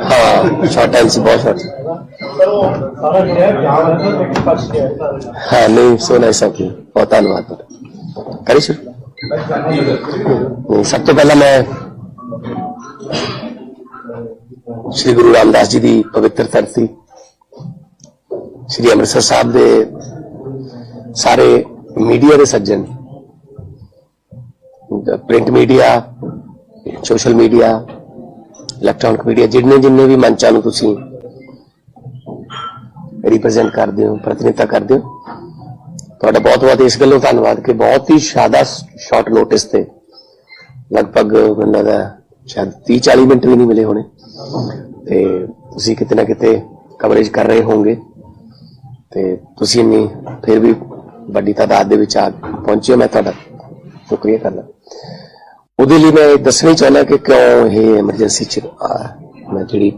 हाँ short time से बहुत शॉर्ट। हाँ नहीं सो नाइस ऑफ यू, बहुत धन्यवाद। करिए शुरू। सब तो पहला मैं श्री गुरु रामदास जी की पवित्र धरती श्री अमृतसर साहब के सारे मीडिया के सज्जन, print media, social media, electronic media, जिन्ने जिन्ने भी मंचा नूं तुसीं रिप्रजेंट करते हो, प्रतिनिधित्व करते हो, तुहाडा बहुत बहुत इस गल्लों धन्यवाद कि बहुत ही ज्यादा शॉर्ट नोटिस ते लगभग मैनूं लगदा शायद 30-40 मिनट भी नहीं मिले होने ते तुसीं किते ना किते कवरेज कर रहे होंगे ते तुसीं इन्नी फिर भी वड्डी तादाद दे विच आ पहुंचे हो। मैं तुहाडा शुक्रिया करना। ਉਹਦੇ ਲਈ मैं दसना चाहना कि क्यों ये एमरजेंसी च मैं जी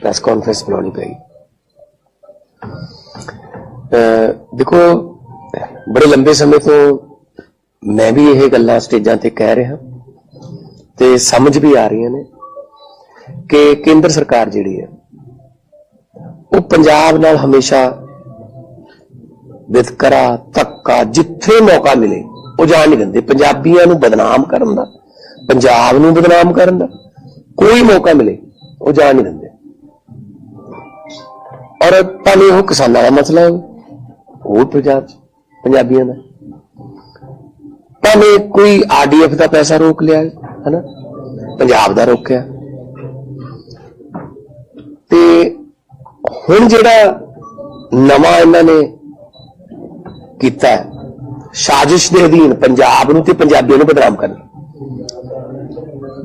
प्रैस कॉन्फ्रेंस बुलानी पई। देखो बड़े लंबे समय तो मैं भी ये गल्लां स्टेजां ते कह रहा ते समझ भी आ रही ने कि केंद्र सरकार जिहड़ी है वो पंजाब नाल हमेशा वितकरा धक्का जिथे मौका मिले वो जान नहीं देंगे। पंजाबियों को बदनाम करन दा, पंजाब नूं बदनाम करन दा कोई मौका मिले वो जान नहीं देंगे। और भावें वो किसानों का मसला हो पंजाबियों का, भावें कोई RDF का पैसा रोक लिया है ना, पंजाब का रोकया ते हुण जिहड़ा नवां इन्हां ने कीता है साजिश के अधीन पंजाब नूं ते पंजाबियों नूं बदनाम करना।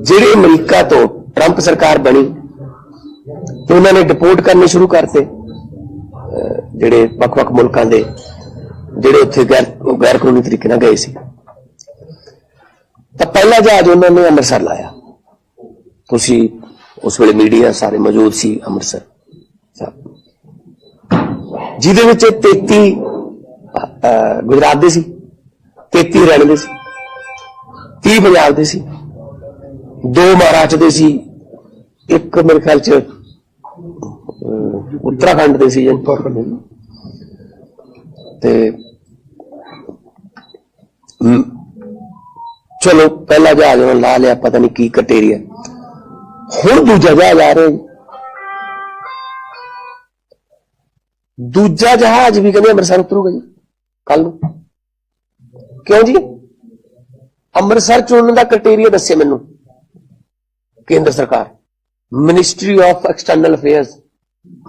जिहड़े अमरीका तो ट्रंप सरकार बनी तो उन्होंने डिपोर्ट करने शुरू करते जिहड़े वख-वख मुल्कां दे जिहड़े उत्थे गैर कानूनी तरीके नाल गए सी। तो पहला जहाज उन्होंने अमृतसर लाया, तुसीं उस वेले मीडिया सारे मौजूद सी अमृतसर, जिहदे विच 33 गुजरात दे सी, 33 हरियाणे दे सी, 30 पंजाब दे सी, 2 महाराष्ट्र दे सी, एक मेरे ख्याल च उत्तराखंड दे सी ते चलो पहला जहाज उन्होंने ला लिया, पता नहीं की कटेरिया। हुण दूजा जहाज आ रहा, दूजा जहाज भी कहते अमृतसर उतरूगा जी कल नूं। क्यों जी? अमृतसर चुनने का क्राइटेरिया दस्से मैनू केंद्र सरकार, मिनिस्ट्री ऑफ एक्सटर्नल अफेयर्स,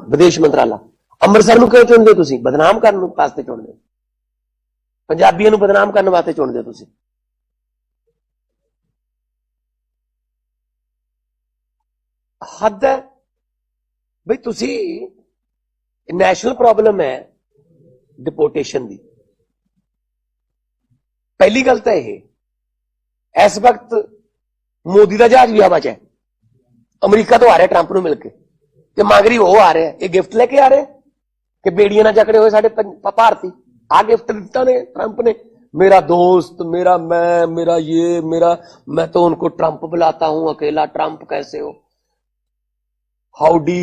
विदेश मंत्रालय। अमृतसर क्यों चुनते हो तुसीं? बदनाम करने वास्ते चुनते हो, पंजाबियों को बदनाम करने वास्ते चुनते हो तुसीं। हद है बई। तुसीं नैशनल प्रॉब्लम है डिपोर्टेशन की। पहली गल तो यह इस वक्त मोदी का जहाज भी हवा च है, अमरीका तो आ रहा है ट्रंप नूं मिलके ते मगरी वो आ रहा है, ये गिफ्ट लेके आ रहे कि बेड़ियां ना जकड़े हुए साडे भारती। आ गिफ्ट दिता ने ट्रंप ने, मेरा दोस्त, मेरा मेरा ये मेरा, मैं तो उनको ट्रंप बुलाता हूं, अकेला ट्रंप कैसे हो, हाउडी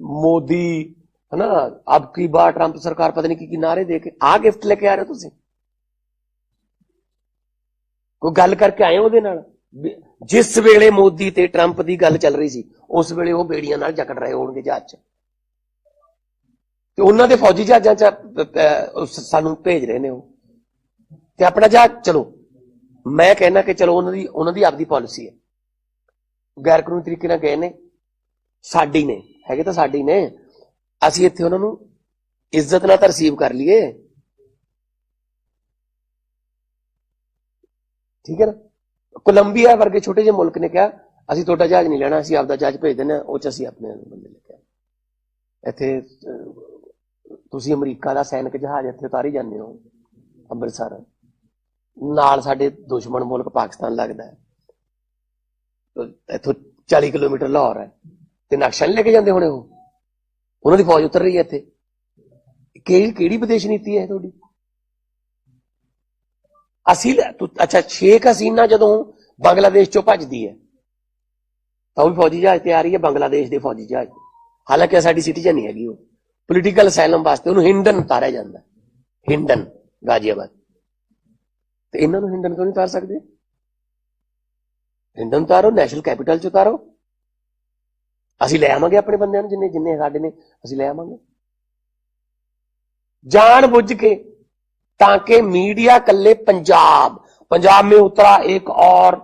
मोदी, है ना, अब की बार ट्रंप सरकार पता नहीं की नारे दे के आ गिफ्ट लेके आ रहे हो तुसीं। कोई गल करके आए ਉਹਦੇ ਨਾਲ? जिस वेले मोदी ते ट्रंप की गल चल रही सी उस वेले वो बेड़ियां नाल जकड़ रहे होणगे जहाज च, ते उन्हां दे फौजी जहाजां च सानूं भेज रहे ने ते अपना जहाज। चलो मैं कहना कि चलो उन्हां दी आपदी पॉलिसी है, गैर कानूनी तरीके नाल गए ने, साडी ने हैगे तां साडी ने, असीं इत्थे उन्हां नूं इज्जत नाल रिसीव कर लीए, ठीक है ना। कोलंबिया वर्गे छोटे जे मुल्क ने कहा असीं तुहाडा जहाज नहीं लेना, असीं आपदा जहाज भेज देना, उह च असीं अपने बंदे लेके आए। इत्थे तुसीं अमरीका दा सैनिक जहाज इत्थे उतारी जांदे हो अमृतसर, नाल साडे दुश्मन मुल्क पाकिस्तान लगदा है, इत्थों 40 किलोमीटर लाहौर है, ते नक्शा नहीं लेके जांदे होणे उन्हां दी फौज उतर रही है इत्थे। किहड़ी विदेश नीति है तुहाडी? ਅਸੀਂ ਅੱਛਾ ਸ਼ੇਖ ਹਸੀਨਾ ਜਦੋਂ ਬੰਗਲਾਦੇਸ਼ ਚੋਂ ਭੱਜਦੀ ਹੈ ਤਾਂ ਉਹ ਵੀ ਫੌਜੀ ਜਹਾਜ਼ ਤੇ ਆ ਰਹੀ ਹੈ, ਬੰਗਲਾਦੇਸ਼ ਦੇ ਫੌਜੀ ਜਹਾਜ਼ ਤੇ। ਹਾਲਾਂਕਿ ਸਾਡੀ ਸਿਟੀਜ਼ਨ ਨਹੀਂ ਹੈਗੀ, ਉਹ ਪੋਲੀਟੀਕਲ ਅਸਾਈਲਮ ਵਾਸਤੇ ਉਹਨੂੰ ਹਿੰਡਨ ਉਤਾਰਿਆ ਜਾਂਦਾ, ਹਿੰਡਨ ਗਾਜ਼ੀਆਬਾਦ। ਤੇ ਇਹਨਾਂ ਨੂੰ ਹਿੰਡਨ ਕਿਉਂ ਨਹੀਂ ਉਤਾਰ ਸਕਦੇ? ਹਿੰਡਨ ਉਤਾਰੋ, ਨੈਸ਼ਨਲ ਕੈਪੀਟਲ ਚ ਉਤਾਰੋ, ਅਸੀਂ ਲੈ ਆਵਾਂਗੇ ਆਪਣੇ ਬੰਦਿਆਂ ਨੂੰ, ਜਿੰਨੇ ਜਿੰਨੇ ਸਾਡੇ ਨੇ ਅਸੀਂ ਲੈ ਆਵਾਂਗੇ जान बुझ के, ताकि मीडिया कल्ले पंजाब में उतरा एक और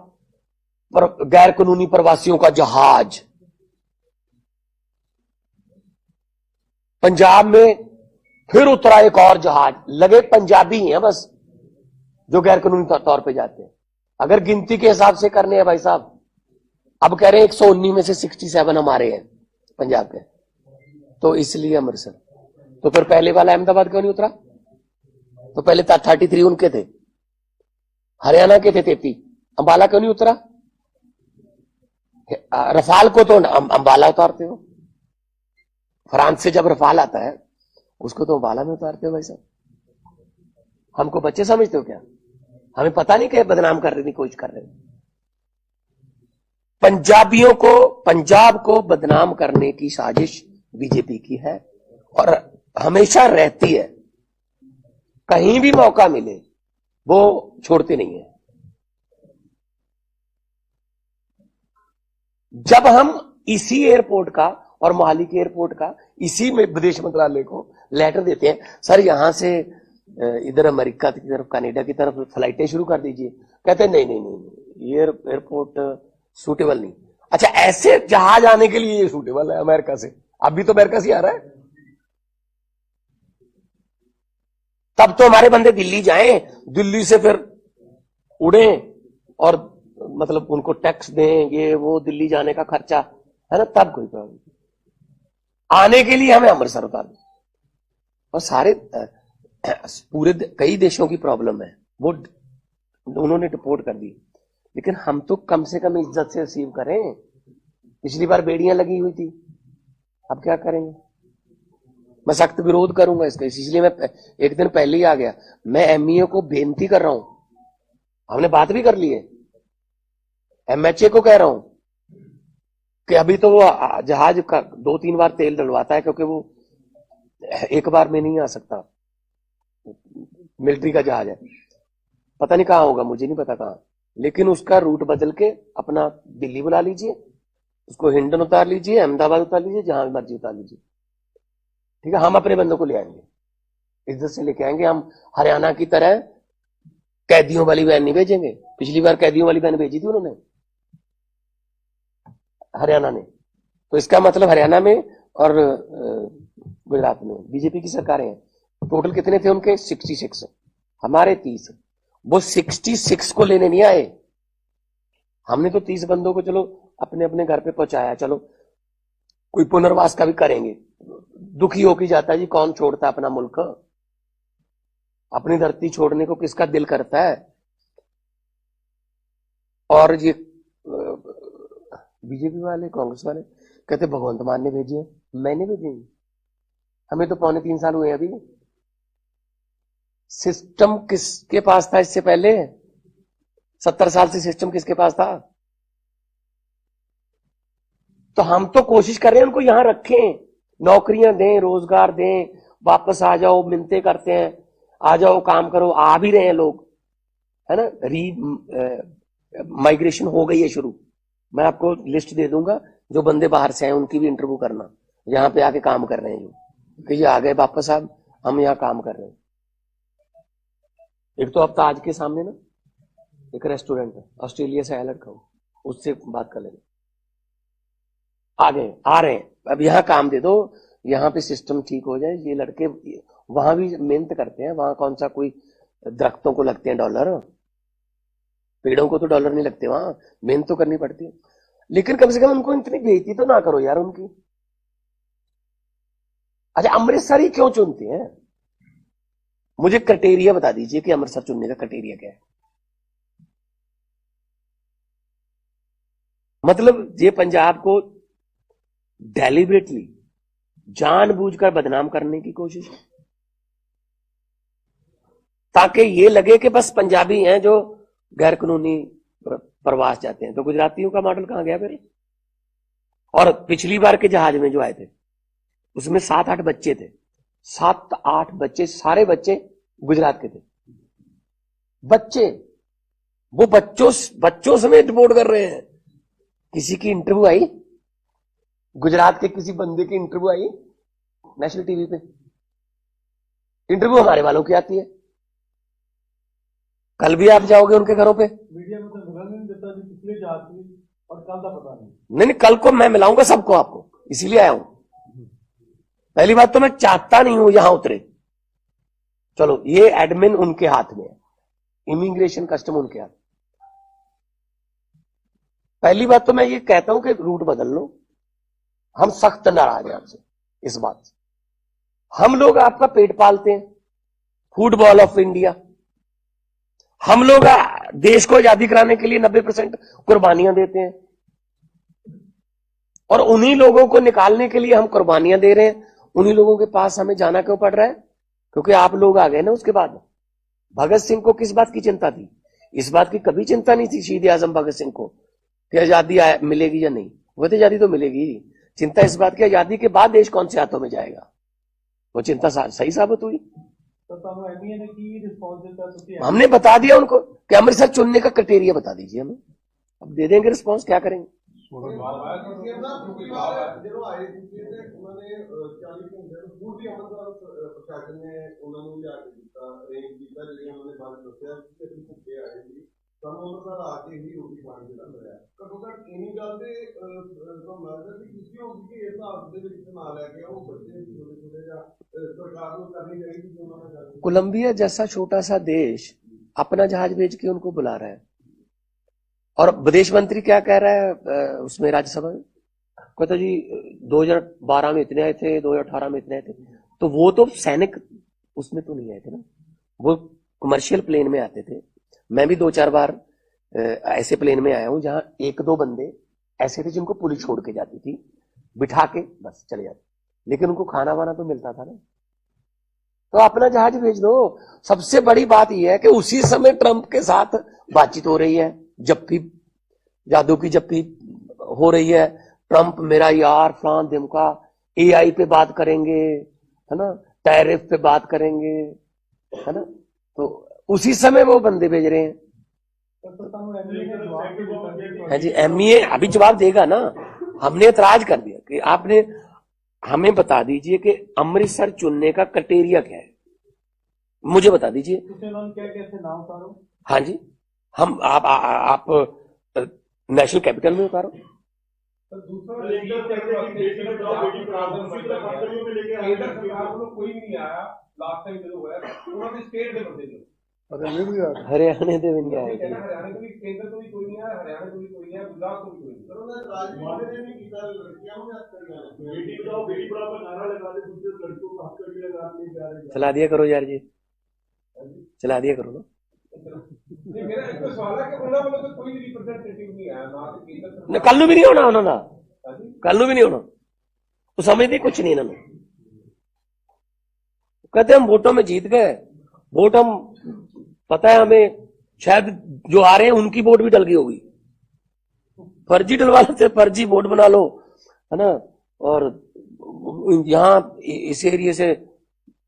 गैर कानूनी प्रवासियों का जहाज, पंजाब में फिर उतरा एक और जहाज, लगे पंजाबी हैं बस जो गैर कानूनी तौर पे जाते हैं। अगर गिनती के हिसाब से करने हैं भाई साहब, अब कह रहे हैं 119 में से 67 हमारे हैं पंजाब के, तो इसलिए अमृतसर। तो फिर पहले वाला अहमदाबाद क्यों नहीं उतरा? तो पहले 33 उनके थे, हरियाणा के थे 33, अंबाला क्यों नहीं उतरा? रफाल को तो अंबाला उतारते हो, फ्रांस से जब रफाल आता है उसको तो अंबाला में उतारते हो भाई साहब। हमको बच्चे समझते हो क्या? हमें पता नहीं क्या बदनाम करने की कोशिश कर रहे हो। पंजाबियों को, पंजाब को बदनाम करने की साजिश बीजेपी की है और हमेशा रहती है। कहीं भी मौका मिले वो छोड़ते नहीं है। जब हम इसी एयरपोर्ट का और मोहाली के एयरपोर्ट का इसी में विदेश मंत्रालय को लेटर देते हैं, सर यहां से इधर अमेरिका की तरफ, कनाडा की तरफ फ्लाइटें शुरू कर दीजिए, कहते हैं नहीं नहीं नहीं, ये एयरपोर्ट सूटेबल नहीं। अच्छा, ऐसे जहाज आने के लिए ये सूटेबल है अमेरिका से, अभी तो अमेरिका से आ रहा है, तब तो हमारे बंदे दिल्ली जाएं, दिल्ली से फिर उड़े और मतलब उनको टैक्स दें, ये वो दिल्ली जाने का खर्चा है ना, तब कोई प्रॉब्लम। आने के लिए हमें अमृतसर उतार दो। और सारे पूरे कई देशों की प्रॉब्लम है, वो उन्होंने रिपोर्ट कर दी, लेकिन हम तो कम से कम इज्जत से रिसीव करें। पिछली बार बेड़ियां लगी हुई थी, अब क्या करेंगे? मैं सख्त विरोध करूंगा इसका, इसलिए मैं एक दिन पहले ही आ गया। मैं एमईए को बेनती कर रहा हूं, हमने बात भी कर ली है, एमएचए को कह रहा हूं कि अभी तो वो जहाज का 2-3 बार तेल डलवाता है, क्योंकि वो एक बार में नहीं आ सकता, मिलिट्री का जहाज है, पता नहीं कहां होगा, मुझे नहीं पता कहां, लेकिन उसका रूट बदल के अपना दिल्ली बुला लीजिए, उसको हिंडन उतार लीजिए, अहमदाबाद उतार लीजिए, जहां मर्जी उतार लीजिए, ठीक है। हम अपने बंदों को ले आएंगे, इज्जत से लेके आएंगे। हम हरियाणा की तरह कैदियों वाली वैन नहीं भेजेंगे। पिछली बार कैदियों वाली वैन भेजी थी उन्होंने, हरियाणा ने, तो इसका मतलब हरियाणा में और गुजरात में बीजेपी की सरकारें हैं। टोटल कितने थे उनके? 66, हमारे 30। वो 66 को लेने नहीं आए, हमने तो 30 बंदों को चलो अपने अपने घर पे पहुंचाया, चलो कोई पुनर्वास का भी करेंगे। दुखी होके जाता है जी, कौन छोड़ता अपना मुल्क, अपनी धरती छोड़ने को किसका दिल करता है? और ये बीजेपी वाले, कांग्रेस वाले कहते भगवंत मान ने भेजी है, मैंने भेजी, हमें तो 2.25 साल हुए अभी। सिस्टम किसके पास था इससे पहले? 70 साल से सिस्टम किसके पास था? तो हम तो कोशिश कर रहे हैं उनको यहां रखें, नौकरियां दें, रोजगार दें, वापस आ जाओ, मिलते करते हैं, आ जाओ काम करो, आ भी रहे हैं लोग, है ना। माइग्रेशन हो गई है शुरू, मैं आपको लिस्ट दे दूंगा, जो बंदे बाहर से आए उनकी भी इंटरव्यू करना, यहां पे आके काम कर रहे हैं जो कि ये आ गए वापस, अब हम यहां काम कर रहे हैं। एक तो अब ताज के सामने ना एक रेस्टोरेंट है, ऑस्ट्रेलिया से आया लड़का, उससे बात कर लेंगे, आ गए, आ रहे हैं, अब यहां काम दे दो, यहां पे सिस्टम ठीक हो जाए। ये लड़के वहां भी मेहनत करते हैं, वहां कौन सा कोई दरख्तों को लगते हैं डॉलर, पेड़ों को तो डॉलर नहीं लगते, वहां मेहनत तो करनी पड़ती है। लेकिन कम से कम उनको इतनी बेइज्जती तो ना करो यार उनकी। अच्छा, अमृतसर ही क्यों चुनते हैं? मुझे क्राइटेरिया बता दीजिए कि अमृतसर चुनने का क्राइटेरिया क्या है। मतलब ये पंजाब को डेलिबरेटली जानबूझकर बदनाम करने की कोशिश है, ताकि ये लगे कि बस पंजाबी हैं जो गैर कानूनी प्रवास जाते हैं। तो गुजरातियों का मॉडल कहां गया फिर? और पिछली बार के जहाज में जो आए थे उसमें 7-8 बच्चे थे, 7-8 बच्चे, सारे बच्चे गुजरात के थे। बच्चे, वो बच्चों समेत रिपोर्ट कर रहे हैं। किसी की इंटरव्यू आई, गुजरात के किसी बंदे की इंटरव्यू आई नेशनल टीवी पे। इंटरव्यू हमारे वालों की आती है। कल भी आप जाओगे उनके घरों पे, मीडिया में तो खबर नहीं देता जी पिछले जहाज की, और कल का पता नहीं। नहीं, कल को मैं मिलाऊंगा सबको आपको, इसीलिए आया हूं। पहली बात तो मैं चाहता नहीं हूं यहां उतरे। चलो, ये एडमिन उनके हाथ में है, इमिग्रेशन कस्टम उनके हाथ। पहली बात तो मैं ये कहता हूं कि रूट बदल लो। हम सख्त नाराज हैं आपसे इस बात से। हम लोग आपका पेट पालते हैं, फुटबॉल ऑफ इंडिया। हम लोग देश को आजादी कराने के लिए 90% कुर्बानियां देते हैं, और उन्हीं लोगों को निकालने के लिए हम कुर्बानियां दे रहे हैं। उन्हीं लोगों के पास हमें जाना क्यों पड़ रहा है? क्योंकि आप लोग आ गए ना उसके बाद। भगत सिंह को किस बात की चिंता थी? इस बात की कभी चिंता नहीं थी शहीद आजम भगत सिंह को कि आजादी मिलेगी या नहीं। वो तो आजादी तो मिलेगी। चिंता इस बात की आजादी के बाद देश कौन से हाथों में जाएगा। वो चिंता सही साबित हुई। हमने बता दिया उनको कि अमृतसर चुनने का क्राइटेरिया बता दीजिए हमें, अब दे देंगे रिस्पॉन्स, क्या करेंगे। कोलंबिया जैसा छोटा सा देश अपना जहाज भेज के उनको बुला रहा है, और विदेश मंत्री क्या कह रहा है उसमें राज्यसभा में? कहता जी 2012 में इतने आए थे, 2018 में इतने आए थे। तो वो तो सैनिक उसमें तो नहीं आए थे ना, वो कमर्शियल प्लेन में आते थे। मैं भी 2-4 बार ऐसे प्लेन में आया हूं जहां 1-2 बंदे ऐसे थे जिनको पुलिस छोड़ के जाती थी, बिठा के बस चले जाते, लेकिन उनको खाना वाना तो मिलता था ना। तो अपना जहाज भेज दो। सबसे बड़ी बात यह है कि उसी समय ट्रंप के साथ बातचीत हो रही है, जप्फी, जादू की जप्फी हो रही है। ट्रंप मेरा यार फलान दिमका, एआई पे बात करेंगे, है ना, टैरिफ पे बात करेंगे, है ना। तो उसी समय वो बंदे भेज रहे हैं। है जी, एमईए अभी जवाब देगा ना। हमने एतराज कर दिया कि आपने हमें बता दीजिए कि अमृतसर चुनने का क्राइटेरिया क्या है, मुझे बता दीजिए। हाँ जी, हम आप नेशनल कैपिटल में उतारो। हरियाणा दे भी नहीं आए, चला दिया करो यार जी, चला दिया करो ना। कल भी नहीं होना उन्होंने, कल भी नहीं होना। वो समझते कुछ नहीं इन्होंने। कहते हम वोटों में जीत गए, वोट हम, पता है हमें, शायद जो आ रहे हैं उनकी वोट भी डल गई होगी, फर्जी डलवा लेते, फर्जी वोट बना लो, है ना। और यहां इस एरिया से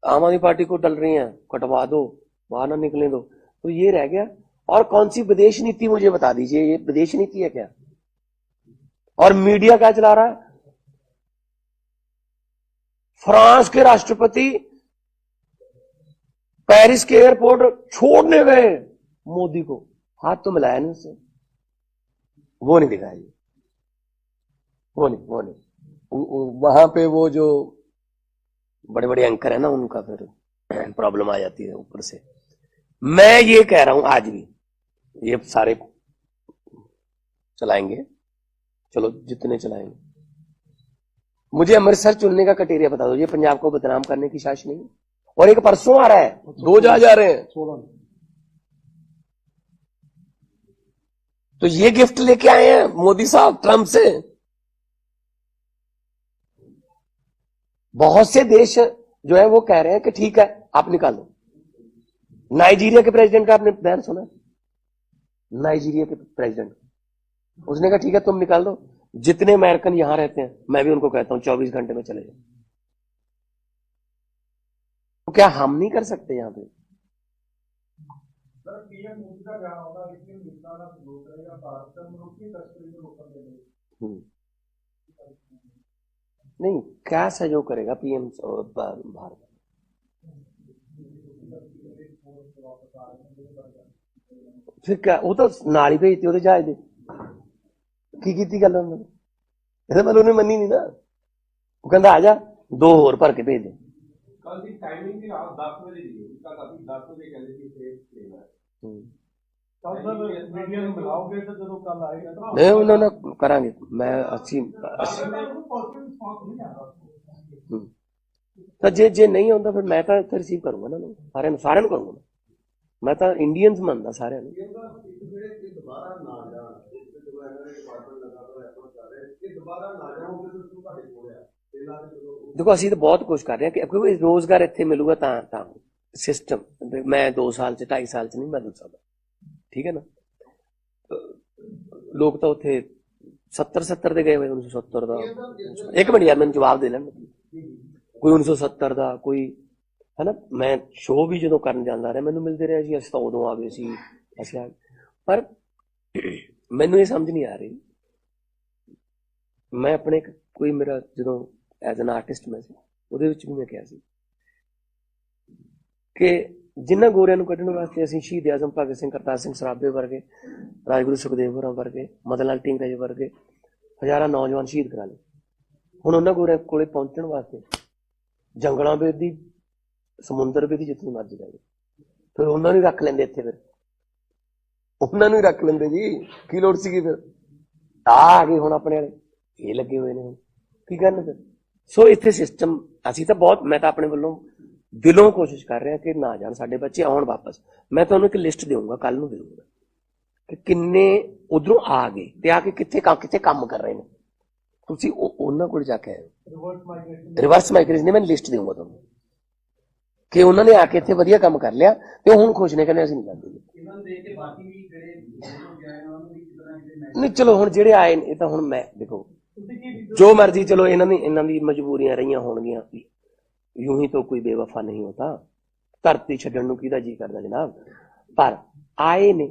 आम आदमी पार्टी को डल रही हैं, कटवा दो, बाहर ना निकले दो। तो ये रह गया। और कौन सी विदेश नीति मुझे बता दीजिए, ये विदेश नीति है क्या? और मीडिया क्या चला रहा है? फ्रांस के राष्ट्रपति पेरिस के एयरपोर्ट छोड़ने गए मोदी को, हाथ तो मिलाया नहीं उससे, वो नहीं दिखाया, वो नहीं वहां पे वो जो बड़े बड़े एंकर है ना, उनका फिर प्रॉब्लम आ जाती है ऊपर से। मैं ये कह रहा हूं आज भी, ये सारे चलाएंगे, चलो जितने चलाएंगे, मुझे अमृतसर चुनने का क्राइटेरिया बता दो। ये पंजाब को बदनाम करने की साजिश नहीं है। और एक परसों आ रहा है, 2 जहाज आ रहे हैं, तो ये गिफ्ट लेके आए हैं मोदी साहब ट्रंप से। बहुत से देश जो है वो कह रहे हैं कि ठीक है आप निकालो, नाइजीरिया के प्रेसिडेंट का आपने बयान सुना? नाइजीरिया के प्रेसिडेंट, उसने कहा ठीक है तुम निकाल दो, जितने अमेरिकन यहां रहते हैं मैं भी उनको कहता हूं 24 घंटे में चले जाओ। तो क्या हम नहीं कर सकते यहां पे? सर पीएम मोदी का बयान होगा लेकिन मिलता ना रोक रहेगा भारत का मनुष्य तस्करी को रोकने के लिए। नहीं, क्या सहयोग करेगा पीएम भारत? फिर क्या, वो तो नाल ही भेजती ਉਹਦੇ ਜਹਾਜ਼ ਦੇ ਕੀ ਕੀਤੀ ਗੱਲ ਉਹਨਾਂ ਨੇ? ਇਹਦਾ ਮਤਲਬ ਉਹਨੇ ਮੰਨੀ ਨਹੀਂ ਨਾ, ਉਹ ਕਹਿੰਦਾ ਆ ਜਾ 2 ਹੋਰ ਭਰ ਕੇ ਭੇਜ ਦੇ। कल की टाइमिंग भी आप 10 बजे दी है, कल अभी 10 बजे कहते थे सेफ लेना है। कल सर मीडिया में बुलाओगे तो जब कल आएगा तो नहीं उन्होंने करांगे, मैं अच्छी पॉजिटिव रिस्पांस नहीं आ रहा। ਤਾਂ ਜੇ ਨਹੀਂ ਆਉਂਦਾ ਫਿਰ ਮੈਂ ਤਾਂ ਇੱਥੇ ਰਿਸੀਵ ਕਰੂੰਗਾ ਨਾ, ਸਾਰਿਆਂ ਨੂੰ ਕਰੂੰਗਾ ਮੈਂ ਤਾਂ ਇੰਡੀਅਨਸ ਮੰਨਦਾ ਸਾਰਿਆਂ ਨੂੰ। ਦੇਖੋ ਅਸੀਂ ਤਾਂ ਬਹੁਤ ਕੁਝ ਕਰ ਰਹੇ ਹਾਂ ਕਿਉਂਕਿ ਰੋਜ਼ਗਾਰ ਇੱਥੇ ਮਿਲੂਗਾ ਤਾਂ ਸਿਸਟਮ ਮੈਂ 2 ਸਾਲ ਚ 2.5 ਸਾਲ ਚ ਨਹੀਂ ਬਦਲ ਸਕਦਾ, ਠੀਕ ਹੈ ਨਾ। ਲੋਕ ਤਾਂ ਉੱਥੇ 70 ਦੇ ਗਏ ਹੋਏ 1970 ਦਾ। ਇੱਕ ਮਿੰਟ ਯਾਰ ਮੈਨੂੰ ਜਵਾਬ ਦੇ ਲੈਣ, ਕੋਈ 1970 ਦਾ ਕੋਈ ਹੈ ਨਾ। ਮੈਂ ਸ਼ੋਅ ਵੀ ਜਦੋਂ ਕਰਨ ਜਾਂਦਾ ਰਿਹਾ ਮੈਨੂੰ ਮਿਲਦੇ ਰਿਹਾ ਜੀ, ਅਸੀਂ ਤਾਂ ਉਦੋਂ ਆ ਗਏ ਸੀ ਅਸੀਂ। ਪਰ ਮੈਨੂੰ ਇਹ ਸਮਝ ਨਹੀਂ ਆ ਰਹੀ, ਮੈਂ ਆਪਣੇ ਕੋਈ ਮੇਰਾ ਜਦੋਂ ਐਜ਼ ਐਨ ਆਰਟਿਸਟ ਮੈਂ ਸੀ ਉਹਦੇ ਵਿੱਚ ਵੀ ਮੈਂ ਕਿਹਾ ਸੀ ਕਿ ਜਿਨ੍ਹਾਂ ਗੋਰਿਆਂ ਨੂੰ ਕੱਢਣ ਵਾਸਤੇ ਅਸੀਂ ਸ਼ਹੀਦ ਆਜ਼ਮ ਭਗਤ ਸਿੰਘ, ਕਰਤਾਰ ਸਿੰਘ ਸਰਾਭੇ ਵਰਗੇ, ਰਾਜਗੁਰੂ ਸੁਖਦੇਵ ਹੋਰਾਂ ਵਰਗੇ, ਮਦਨ ਲਾਲ ਢੀਂਗਰਾ ਜੀ ਵਰਗੇ ਹਜ਼ਾਰਾਂ ਨੌਜਵਾਨ ਸ਼ਹੀਦ ਕਰਾ ਲਏ, ਹੁਣ ਉਹਨਾਂ ਗੋਰਿਆਂ ਕੋਲੇ ਪਹੁੰਚਣ ਵਾਸਤੇ ਜੰਗਲਾਂ ਵੇਦੀ, ਸਮੁੰਦਰ ਵੇਦੀ, ਜਿੱਥੇ ਮਰਜ਼ੀ ਜਾ ਜਾਓ, ਫਿਰ ਉਹਨਾਂ ਨੂੰ ਰੱਖ ਲੈਂਦੇ ਇੱਥੇ, ਫਿਰ ਉਹਨਾਂ ਨੂੰ ਹੀ ਰੱਖ ਲੈਂਦੇ ਜੀ, ਕੀ ਲੋੜ ਸੀਗੀ ਫਿਰ? ਆ ਗਏ ਹੁਣ ਆਪਣੇ ਵਾਲੇ, ਇਹ ਲੱਗੇ ਹੋਏ ਨੇ ਹੁਣ ਕੀ ਕਰਨ ਫਿਰ? ਸੋ ਇੱਥੇ ਸਿਸਟਮ ਅਸੀਂ ਤਾਂ ਬਹੁਤ, ਮੈਂ ਤਾਂ ਆਪਣੇ ਵੱਲੋਂ ਦਿਲੋਂ ਕੋਸ਼ਿਸ਼ ਕਰ ਰਿਹਾ ਕਿ ਨਾ ਜਾਣ ਸਾਡੇ ਬੱਚੇ, ਆਉਣ ਵਾਪਸ। ਮੈਂ ਤੁਹਾਨੂੰ ਇੱਕ ਲਿਸਟ ਦੇਵਾਂਗਾ, ਕੱਲ ਨੂੰ ਦੇਵਾਂਗਾ ਕਿ ਕਿੰਨੇ ਉਧਰੋਂ ਆ ਗਏ ਤੇ ਆ ਕੇ ਕਿੱਥੇ ਕੰਮ ਕਰ ਰਹੇ ਨੇ, ਤੁਸੀਂ ਉਹਨਾਂ ਕੋਲ ਜਾ ਕੇ ਆਏ। ਰਿਵਰਸ ਮਾਈਗ੍ਰੇਸ਼ਨ ਨੇ, ਮੈਂ ਲਿਸਟ ਦੇਵਾਂਗਾ ਤੁਹਾਨੂੰ ਕਿ ਉਹਨਾਂ ਨੇ ਆ ਕੇ ਇੱਥੇ ਵਧੀਆ ਕੰਮ ਕਰ ਲਿਆ ਤੇ ਹੁਣ ਖੁਸ਼ ਨੇ, ਕਹਿੰਦੇ ਅਸੀਂ ਨਹੀਂ ਜਾਂਦੇ। ਨਹੀਂ ਚਲੋ ਹੁਣ ਜਿਹੜੇ ਆਏ ਇਹ ਤਾਂ ਹੁਣ ਮੈਂ ਦੇਖੋ ਜੋ ਮਰਜ਼ੀ, ਚਲੋ ਇਹਨਾਂ ਦੀ ਮਜਬੂਰੀਆਂ ਰਹੀਆਂ ਹੋਣਗੀਆਂ, यूं ही तो कोई बेवफा नहीं होता, धरती छड्डण नूं किहदा जी करदा जनाब, पर आए ने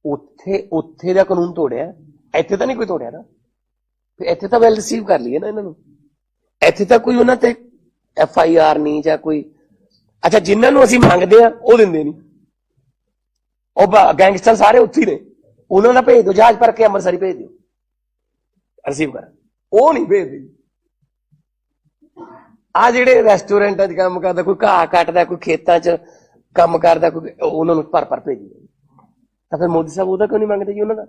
उत्थे दा कानून तोड़िया, इत्थे तां नहीं कोई तोड़िया ना, फिर इत्थे तां वैल रिसीव कर लईए ना इन्हां नूं, इत्थे तां कोई उन्हां ते FIR नहीं जां कोई। अच्छा जिन्हां नूं असीं मंगदे आ ओह दिंदे नहीं, ओह गैंगस्टर सारे उत्थे ही ने, उन्हां दा भेज दो जहाज भर के अमृतसर भेज दिओ रिसीव कर, ओह नहीं भेजदे। आ ਜਿਹੜੇ ਰੈਸਟੋਰੈਂਟਾਂ 'ਚ ਕੰਮ ਕਰਦਾ, ਕੋਈ ਘਾਹ ਕੱਟਦਾ, ਕੋਈ ਖੇਤਾਂ 'ਚ ਕੰਮ ਕਰਦਾ, ਕੋਈ ਉਹਨਾਂ ਨੂੰ ਭਰ ਭੇਜੀ ਤਾਂ ਫਿਰ ਮੋਦੀ ਸਾਹਿਬ ਉਹਦਾ ਕਿਉਂ ਨਹੀਂ ਮੰਗਦੇ ਜੀ? ਉਹਨਾਂ ਦਾ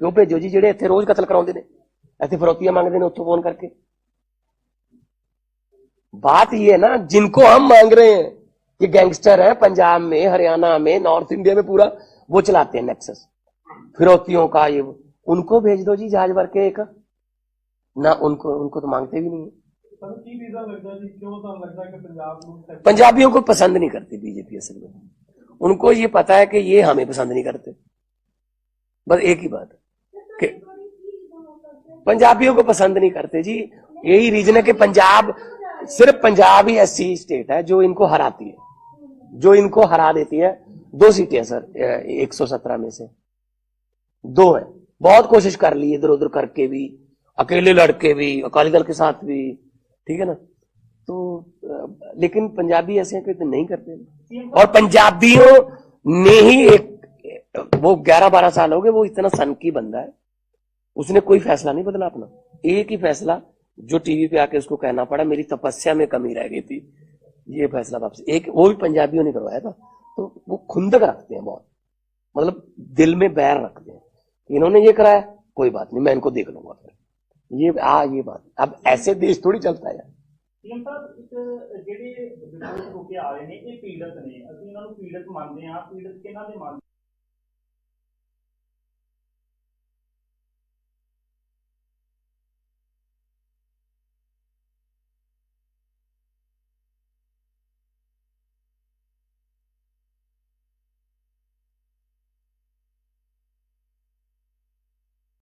ਕਿਉਂ ਭੇਜੋ ਜੀ, ਜਿਹੜੇ ਇੱਥੇ ਰੋਜ਼ ਕਤਲ ਕਰਾਉਂਦੇ ਨੇ, ਇੱਥੇ ਫਰੋਤੀਆਂ ਮੰਗਦੇ ਨੇ ਉੱਥੋਂ ਫੋਨ करके। बात ये है ना, जिनको हम मांग रहे हैं कि गैंगस्टर है पंजाब में, हरियाणा में, नॉर्थ इंडिया में पूरा वो चलाते हैं नेक्सस फिरौतियों का, ये उनको भेज दो जी जहाज भर के एक ना, उनको तो मांगते भी नहीं है। पंजाबियों को पसंद नहीं करती बीजेपी असल में, उनको ये पता है कि ये हमें पसंद नहीं करते, बस एक ही बात है कि पंजाबियों को पसंद नहीं करते जी। यही रीजन है कि पंजाब, सिर्फ पंजाब ही ऐसी स्टेट है जो इनको हराती है, जो इनको हरा देती है। 2 सीटें हैं सर 117 में से 2 है। बहुत कोशिश कर ली इधर उधर करके भी, अकेले लड़के भी, अकाली दल के साथ भी, ठीक है ना। तो लेकिन पंजाबी ऐसे हैं कि नहीं करते, और पंजाबियों ने ही एक वो 11-12 साल हो गए, वो इतना सनकी बंदा है, उसने कोई फैसला नहीं बदला अपना, एक ही फैसला जो टीवी पे आके उसको कहना पड़ा मेरी तपस्या में कमी रह गई थी, ये फैसला वापस एक वो भी पंजाबियों ने करवाया था। तो वो खुंदक रखते हैं बहुत, मतलब दिल में बैर रखते हैं, इन्होंने ये कराया कोई बात नहीं मैं इनको देख लूंगा फिर, ये बात। अब ऐसे देश थोड़ी चलता है यार। ਜਿਹੜੇ ਵਿਰੋਧ ਹੋ ਕੇ ਆ ਰਹੇ ਨੇ ਇਹ ਪੀੜਤ ਨੇ, ਅਸੀਂ ਇਹਨਾਂ ਨੂੰ ਪੀੜਤ ਮੰਨਦੇ ਹਾਂ, ਪੀੜਤ ਕਿਹਨਾਂ ਦੇ ਮੰਨਦੇ